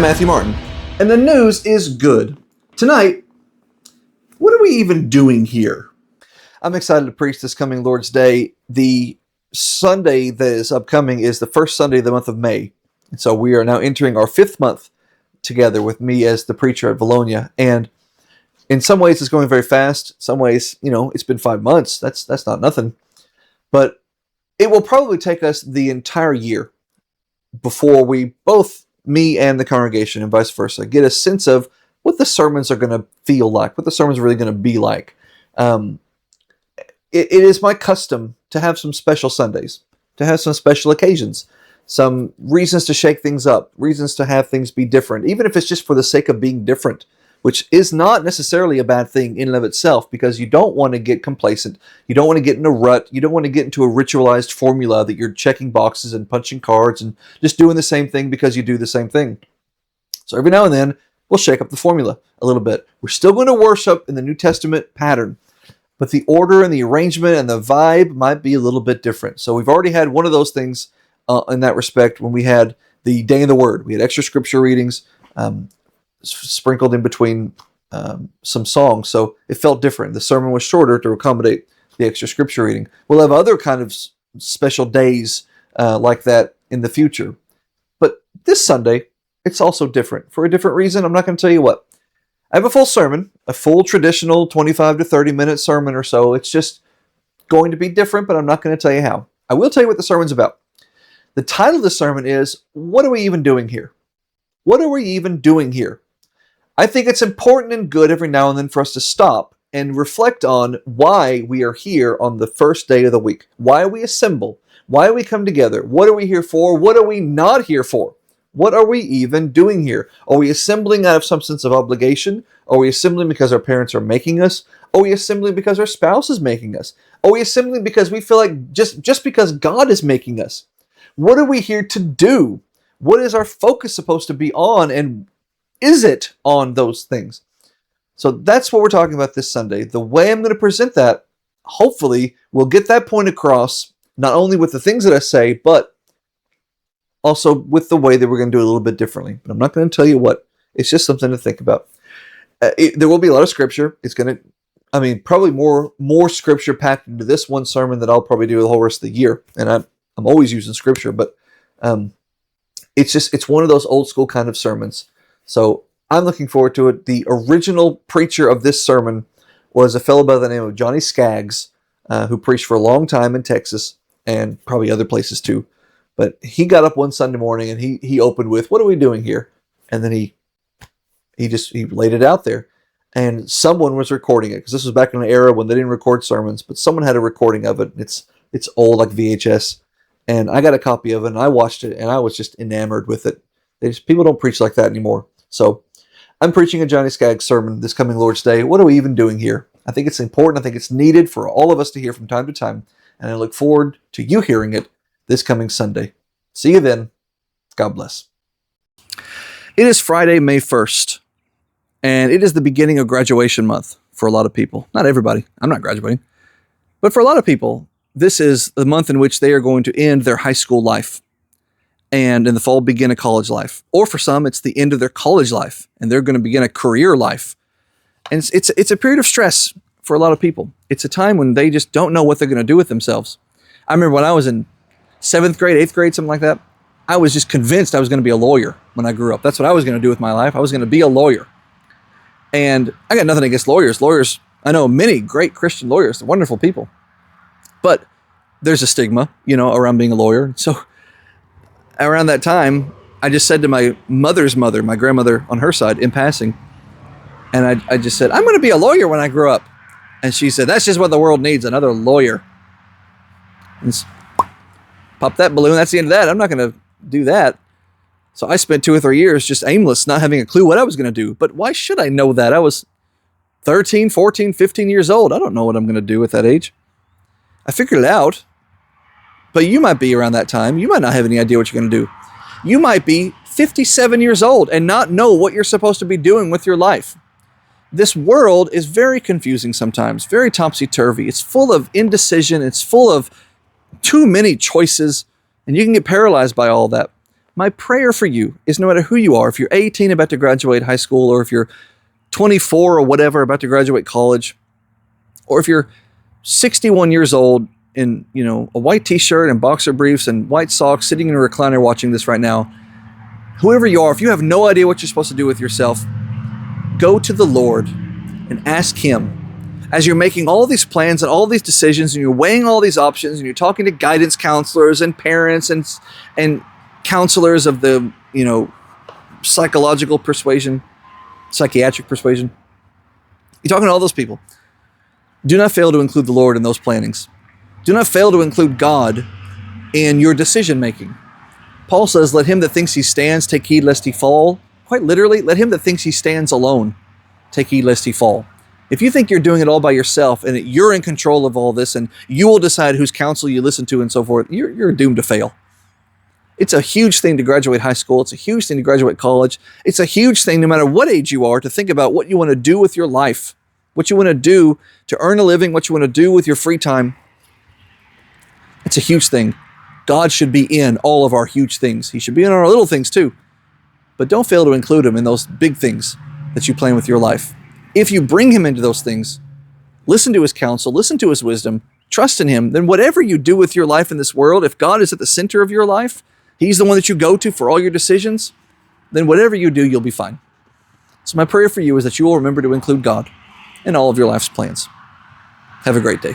I'm Matthew Martin, and the news is good. Tonight, what are we even doing here? I'm excited to preach this coming Lord's Day. The Sunday that is upcoming is the first Sunday of the month of May. And so we are now entering our 5th month together with me as the preacher at Vilonia. And in some ways, it's going very fast. In some ways, it's been 5 months. That's not nothing. But it will probably take us the entire year before we both, me and the congregation and vice versa, get a sense of what the sermons are going to feel like, what the sermons are really going to be like. It is my custom to have some special Sundays, to have some special occasions, some reasons to shake things up, reasons to have things be different, even if it's just for the sake of being different, which is not necessarily a bad thing in and of itself, because you don't want to get complacent. You don't want to get in a rut. You don't want to get into a ritualized formula that you're checking boxes and punching cards and just doing the same thing because you do the same thing. So every now and then, we'll shake up the formula a little bit. We're still going to worship in the New Testament pattern, but the order and the arrangement and the vibe might be a little bit different. So we've already had one of those things in that respect when we had the Day in the Word. We had extra scripture readings sprinkled in between some songs, so it felt different. The sermon was shorter to accommodate the extra scripture reading. We'll have other kind of special days like that in the future. But this Sunday, it's also different. For a different reason, I'm not going to tell you what. I have a full sermon, a full traditional 25 to 30 minute sermon or so. It's just going to be different, but I'm not going to tell you how. I will tell you what the sermon's about. The title of the sermon is, What Are We Even Doing Here? What are we even doing here? I think it's important and good every now and then for us to stop and reflect on why we are here on the first day of the week. Why we assemble. Why we come together. What are we here for? What are we not here for? What are we even doing here? Are we assembling out of some sense of obligation? Are we assembling because our parents are making us? Are we assembling because our spouse is making us? Are we assembling because we feel like just because God is making us? What are we here to do? What is our focus supposed to be on, and is it on those things? So that's what we're talking about this Sunday. The way I'm going to present that, hopefully, will get that point across, not only with the things that I say, but also with the way that we're going to do it a little bit differently. But I'm not going to tell you what. It's just something to think about. There will be a lot of scripture. It's going to, probably more scripture packed into this one sermon that I'll probably do the whole rest of the year. And I'm always using scripture, but it's one of those old school kind of sermons. So I'm looking forward to it. The original preacher of this sermon was a fellow by the name of Johnny Skaggs, who preached for a long time in Texas and probably other places too. But he got up one Sunday morning and he opened with, "What are we doing here?" And then he laid it out there. And someone was recording it, because this was back in an era when they didn't record sermons, but someone had a recording of it. It's old, like VHS. And I got a copy of it and I watched it and I was just enamored with it. People don't preach like that anymore. So I'm preaching a Johnny Skaggs sermon this coming Lord's Day. What are we even doing here? I think it's important. I think it's needed for all of us to hear from time to time. And I look forward to you hearing it this coming Sunday. See you then. God bless. It is Friday, May 1st, and it is the beginning of graduation month for a lot of people. Not everybody. I'm not graduating. But for a lot of people, this is the month in which they are going to end their high school life and in the fall begin a college life. Or for some, it's the end of their college life and they're going to begin a career life. And it's a period of stress for a lot of people. It's a time when they just don't know what they're going to do with themselves. I remember when I was in 7th grade, 8th grade, something like that, I was just convinced I was going to be a lawyer when I grew up. That's what I was going to do with my life. I was going to be a lawyer. And I got nothing against lawyers. Lawyers, I know many great Christian lawyers, they're wonderful people. But there's a stigma, around being a lawyer. So around that time, I just said to my mother's mother, my grandmother on her side, in passing, and I just said, "I'm going to be a lawyer when I grow up." And she said, "That's just what the world needs, another lawyer." And pop that balloon, that's the end of that. I'm not going to do that. So I spent 2 or 3 years just aimless, not having a clue what I was going to do. But why should I know that? I was 13, 14, 15 years old. I don't know what I'm going to do at that age. I figured it out. But you might be around that time. You might not have any idea what you're going to do. You might be 57 years old and not know what you're supposed to be doing with your life. This world is very confusing sometimes, very topsy-turvy. It's full of indecision. It's full of too many choices, and you can get paralyzed by all that. my prayer for you is no matter who you are, if you're 18 about to graduate high school, or if you're 24 or whatever about to graduate college, or if you're 61 years old in, a white t-shirt and boxer briefs and white socks sitting in a recliner watching this right now, whoever you are, if you have no idea what you're supposed to do with yourself, go to the Lord and ask Him. As you're making all these plans and all these decisions, and you're weighing all these options, and you're talking to guidance counselors and parents and counselors of the, psychological persuasion, psychiatric persuasion, you're talking to all those people. Do not fail to include the Lord in those plannings. Do not fail to include God in your decision making. Paul says, let him that thinks he stands take heed lest he fall. Quite literally, let him that thinks he stands alone take heed lest he fall. If you think you're doing it all by yourself and that you're in control of all this and you will decide whose counsel you listen to and so forth, you're doomed to fail. It's a huge thing to graduate high school. It's a huge thing to graduate college. It's a huge thing no matter what age you are to think about what you want to do with your life, what you want to do to earn a living, what you want to do with your free time. It's a huge thing. God should be in all of our huge things. He should be in our little things too. But don't fail to include Him in those big things that you plan with your life. If you bring Him into those things, listen to His counsel, listen to His wisdom, trust in Him, then whatever you do with your life in this world, if God is at the center of your life, He's the one that you go to for all your decisions, then whatever you do, you'll be fine. So my prayer for you is that you will remember to include God in all of your life's plans. Have a great day.